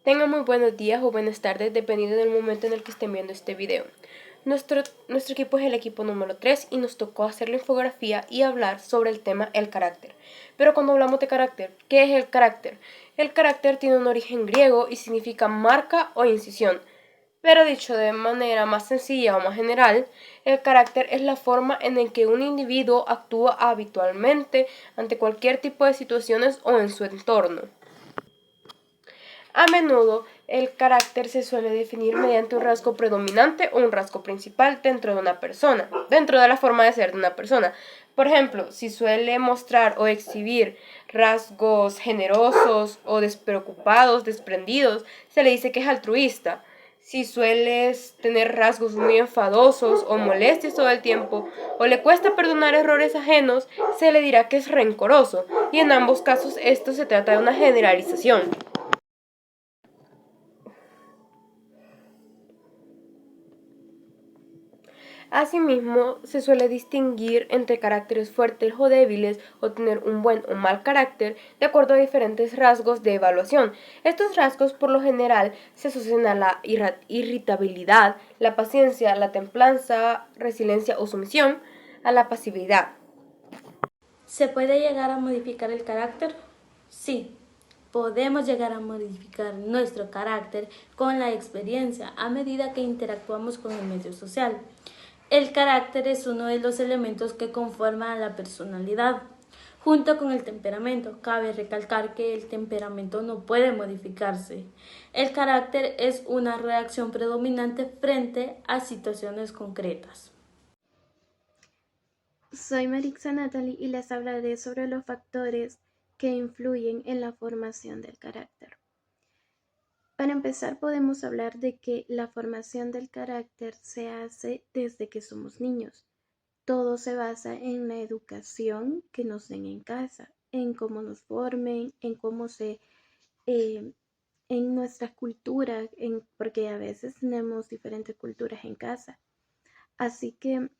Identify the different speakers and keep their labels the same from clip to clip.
Speaker 1: Tengan muy buenos días o buenas tardes dependiendo del momento en el que estén viendo este video. Nuestro equipo es el equipo número 3 y nos tocó hacer la infografía y hablar sobre el tema el carácter. Pero cuando hablamos de carácter, ¿qué es el carácter? El carácter tiene un origen griego y significa marca o incisión. Pero dicho de manera más sencilla o más general, el carácter es la forma en la que un individuo actúa habitualmente ante cualquier tipo de situaciones o en su entorno. A menudo, el carácter se suele definir mediante un rasgo predominante o un rasgo principal dentro de una persona, dentro de la forma de ser de una persona. Por ejemplo, si suele mostrar o exhibir rasgos generosos o despreocupados, desprendidos, se le dice que es altruista. Si sueles tener rasgos muy enfadosos o molestos todo el tiempo, o le cuesta perdonar errores ajenos, se le dirá que es rencoroso, y en ambos casos esto se trata de una generalización. Asimismo, se suele distinguir entre caracteres fuertes o débiles o tener un buen o mal carácter de acuerdo a diferentes rasgos de evaluación. Estos rasgos por lo general se asocian a la irritabilidad, la paciencia, la templanza, resiliencia o sumisión, a la pasividad.
Speaker 2: ¿Se puede llegar a modificar el carácter? Sí, podemos llegar a modificar nuestro carácter con la experiencia a medida que interactuamos con el medio social. El carácter es uno de los elementos que conforman a la personalidad. Junto con el temperamento, cabe recalcar que el temperamento no puede modificarse. El carácter es una reacción predominante frente a situaciones concretas.
Speaker 3: Soy Marixa Natalie y les hablaré sobre los factores que influyen en la formación del carácter. Para empezar, podemos hablar de que la formación del carácter se hace desde que somos niños. Todo se basa en la educación que nos den en casa, en cómo nos formen, en cómo en nuestra cultura, porque a veces tenemos diferentes culturas en casa. Así que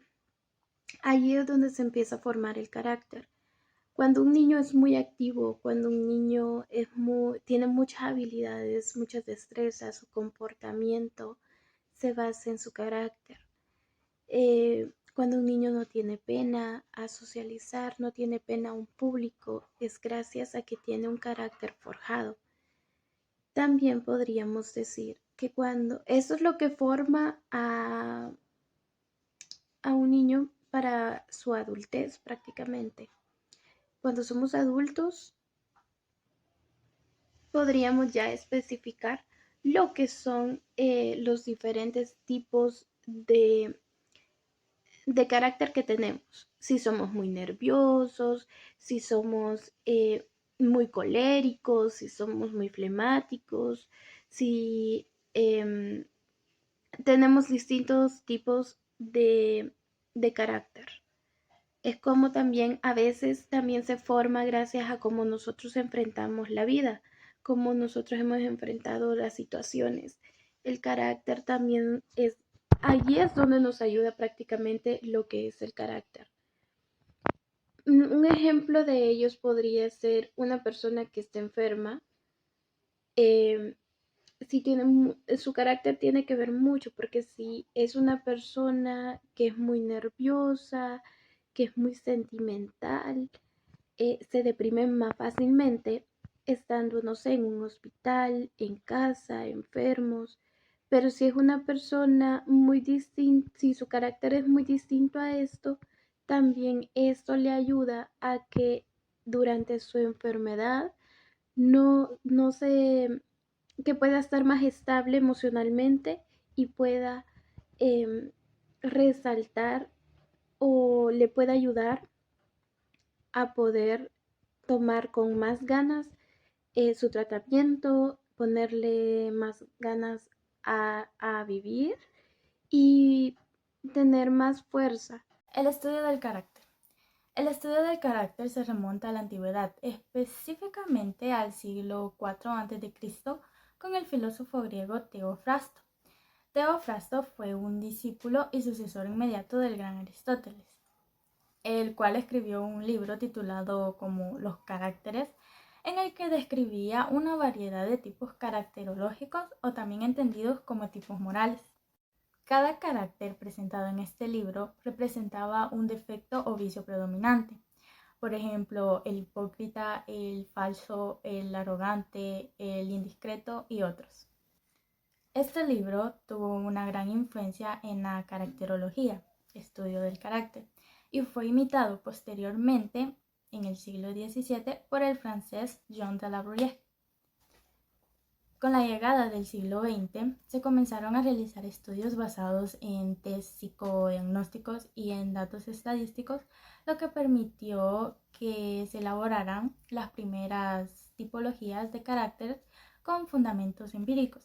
Speaker 3: allí es donde se empieza a formar el carácter. Cuando un niño es muy activo, cuando un niño tiene muchas habilidades, muchas destrezas, su comportamiento se basa en su carácter. Cuando un niño no tiene pena a socializar, no tiene pena a un público, es gracias a que tiene un carácter forjado. También podríamos decir que cuando eso es lo que forma a un niño para su adultez prácticamente. Cuando somos adultos, podríamos ya especificar lo que son los diferentes tipos de carácter que tenemos. Si somos muy nerviosos, si somos muy coléricos, si somos muy flemáticos, si tenemos distintos tipos de carácter. Es como también a veces también se forma gracias a cómo nosotros enfrentamos la vida, cómo nosotros hemos enfrentado las situaciones. El carácter también es, allí es donde nos ayuda prácticamente lo que es el carácter. Un ejemplo de ellos podría ser una persona que está enferma. Si tiene, su carácter tiene que ver mucho, porque si es una persona que es muy nerviosa, que es muy sentimental, se deprimen más fácilmente estando, no sé, en un hospital, en casa, enfermos. Pero si es una persona muy distinta, si su carácter es muy distinto a esto, también esto le ayuda a que durante su enfermedad no se, que pueda estar más estable emocionalmente y pueda eh, resaltar o le pueda ayudar a poder tomar con más ganas su tratamiento, ponerle más ganas a vivir y tener más fuerza.
Speaker 2: El estudio del carácter. El estudio del carácter se remonta a la antigüedad, específicamente al siglo IV a.C., con el filósofo griego Teofrasto. Teofrasto fue un discípulo y sucesor inmediato del gran Aristóteles, el cual escribió un libro titulado como Los caracteres,
Speaker 4: en el que describía una variedad de tipos caracterológicos o también entendidos como tipos morales. Cada carácter presentado en este libro representaba un defecto o vicio predominante. Por ejemplo, el hipócrita, el falso, el arrogante, el indiscreto y otros. Este libro tuvo una gran influencia en la caracterología, estudio del carácter, y fue imitado posteriormente en el siglo XVII por el francés Jean de la Bruyère. Con la llegada del siglo XX, se comenzaron a realizar estudios basados en test psicodiagnósticos y en datos estadísticos, lo que permitió que se elaboraran las primeras tipologías de carácter con fundamentos empíricos.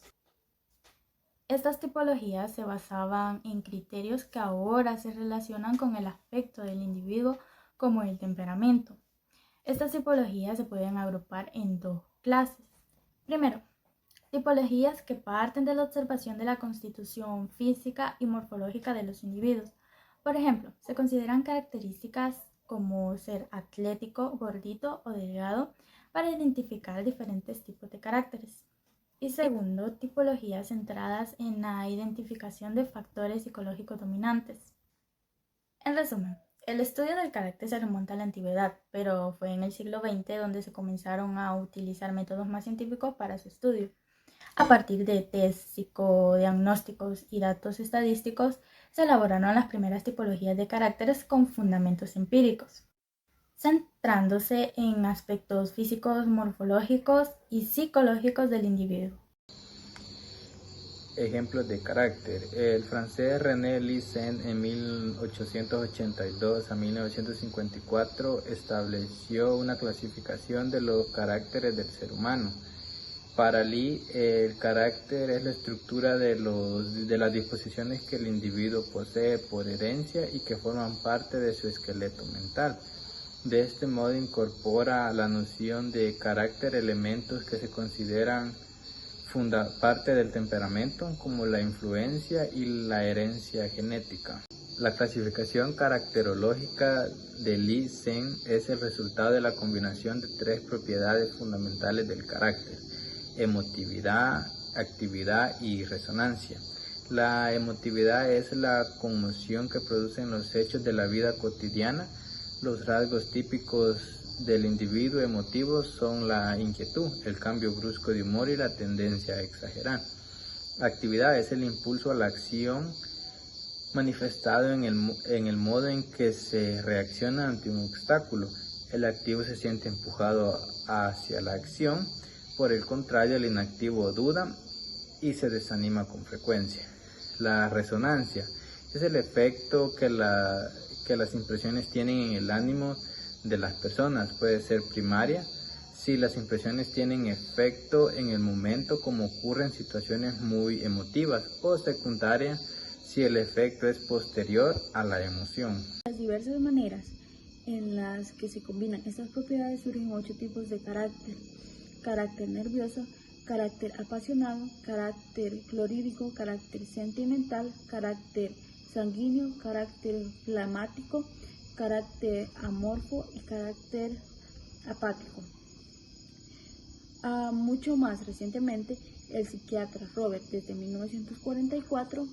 Speaker 4: Estas tipologías se basaban en criterios que ahora se relacionan con el aspecto del individuo, como el temperamento. Estas tipologías se pueden agrupar en dos clases. Primero, tipologías que parten de la observación de la constitución física y morfológica de los individuos. Por ejemplo, se consideran características como ser atlético, gordito o delgado para identificar diferentes tipos de caracteres. Y segundo, tipologías centradas en la identificación de factores psicológicos dominantes. En resumen, el estudio del carácter se remonta a la antigüedad, pero fue en el siglo XX donde se comenzaron a utilizar métodos más científicos para su estudio. A partir de test psicodiagnósticos y datos estadísticos, se elaboraron las primeras tipologías de caracteres con fundamentos empíricos, centrándose en aspectos físicos, morfológicos y psicológicos del individuo.
Speaker 5: Ejemplos de carácter. El francés René Licence en 1882 a 1954 estableció una clasificación de los caracteres del ser humano. Para Lee, el carácter es la estructura de las disposiciones que el individuo posee por herencia y que forman parte de su esqueleto mental. De este modo incorpora a la noción de carácter elementos que se consideran parte del temperamento, como la influencia y la herencia genética. La clasificación caracterológica de Licence es el resultado de la combinación de tres propiedades fundamentales del carácter: emotividad, actividad y resonancia. La emotividad es la conmoción que producen los hechos de la vida cotidiana. Los rasgos típicos del individuo emotivo son la inquietud, el cambio brusco de humor y la tendencia a exagerar. Actividad es el impulso a la acción manifestado en el modo en que se reacciona ante un obstáculo. El activo se siente empujado hacia la acción. Por el contrario, el inactivo duda y se desanima con frecuencia. La resonancia es el efecto que las impresiones tienen en el ánimo de las personas. Puede ser primaria si las impresiones tienen efecto en el momento, como ocurre en situaciones muy emotivas, o secundaria si el efecto es posterior a la emoción.
Speaker 2: Las diversas maneras en las que se combinan estas propiedades surgen 8 tipos de carácter: carácter nervioso, carácter apasionado, carácter clorhídrico, carácter sentimental, carácter sanguíneo, carácter flemático, carácter amorfo y carácter apático. Mucho más recientemente, el psiquiatra Robert, desde 1944,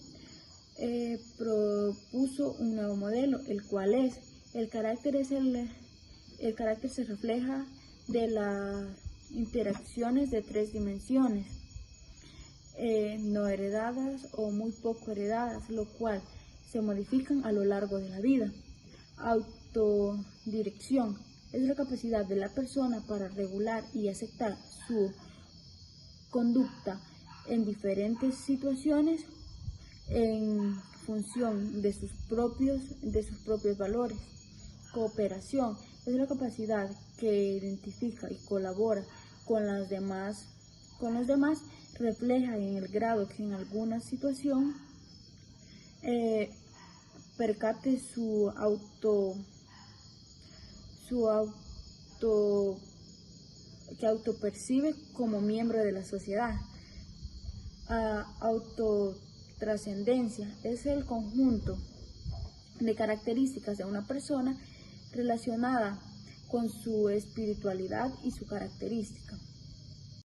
Speaker 2: propuso un nuevo modelo, el cual es el carácter se refleja de las interacciones de 3 dimensiones, no heredadas o muy poco heredadas, lo cual se modifican a lo largo de la vida. Autodirección es la capacidad de la persona para regular y aceptar su conducta en diferentes situaciones en función de sus propios valores. Cooperación es la capacidad que identifica y colabora con los demás, refleja en el grado que en alguna situación percate que autopercibe como miembro de la sociedad. Autotrascendencia es el conjunto de características de una persona relacionada
Speaker 6: con su espiritualidad y su característica.